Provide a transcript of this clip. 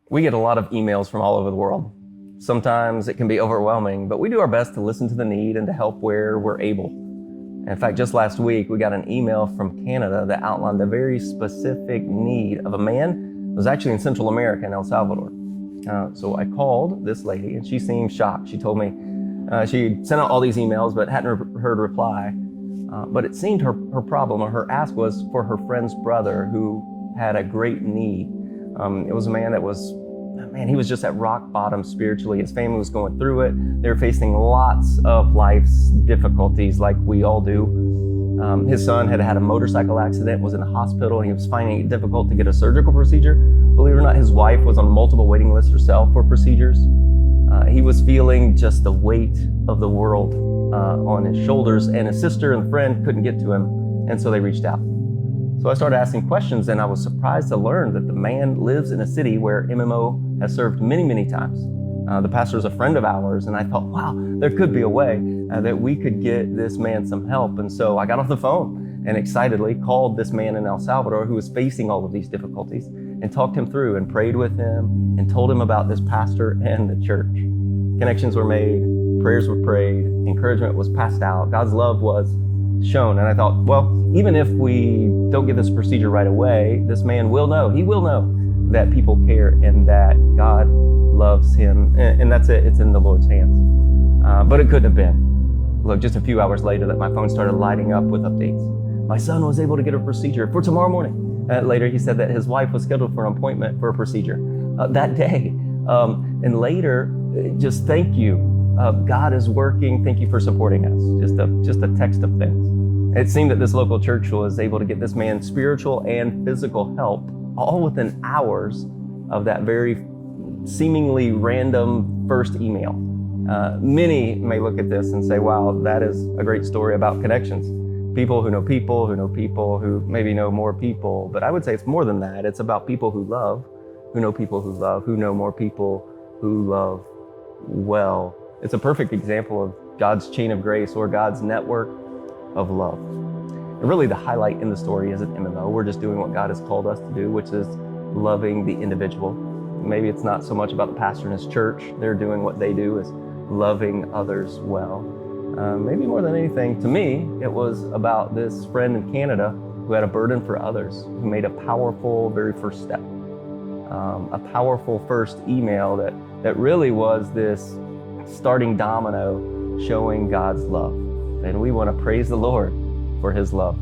We get a lot of emails from all over the world. Sometimes it can be overwhelming, but we do our best to listen to the need and to help where we're able. In fact, just last week, we got an email from Canada that outlined a very specific need of a man who was actually in Central America in El Salvador. So I called this lady and she seemed shocked. She told me she sent out all these emails but hadn't heard a reply. But it seemed her problem or her ask was for her friend's brother who had a great need. It was a man that was, he was just at rock bottom spiritually. His family was going through it. They were facing lots of life's difficulties like we all do. His son had had a motorcycle accident, was in a hospital, and he was finding it difficult to get a surgical procedure. Believe it or not, his wife was on multiple waiting lists herself for procedures. He was feeling just the weight of the world on his shoulders, and his sister and friend couldn't get to him, and so they reached out. So I started asking questions, and I was surprised to learn that the man lives in a city where MMO has served many, many times. The pastor is a friend of ours, and I thought, wow, there could be a way that we could get this man some help. And so I got off the phone and excitedly called this man in El Salvador who was facing all of these difficulties and talked him through and prayed with him and told him about this pastor and the church. Connections were made, prayers were prayed, encouragement was passed out, God's love was shown. And I thought, well, even if we don't get this procedure right away, this man will know, he will know that people care and that God loves him. And that's it, it's in the Lord's hands. But it couldn't have been. Look, just a few hours later that my phone started lighting up with updates. My son was able to get a procedure for tomorrow morning. Later, he said that his wife was scheduled for an appointment for a procedure that day. And later, just thank you. God is working. Thank you for supporting us. Just a text of thanks. It seemed that this local church was able to get this man spiritual and physical help all within hours of that very seemingly random first email. Many may look at this and say, wow, that is a great story about connections. People who know people, who maybe know more people. But I would say it's more than that. It's about people who love, who know people who love, who know more people who love well. It's a perfect example of God's chain of grace or God's network of love. And really the highlight in the story isn't MMO. We're just doing what God has called us to do, which is loving the individual. Maybe it's not so much about the pastor and his church. They're doing what they do is loving others well. Maybe more than anything, to me, it was about this friend in Canada who had a burden for others, who made a powerful very first step. A powerful first email that really was this starting domino showing God's love. And we want to praise the Lord for his love.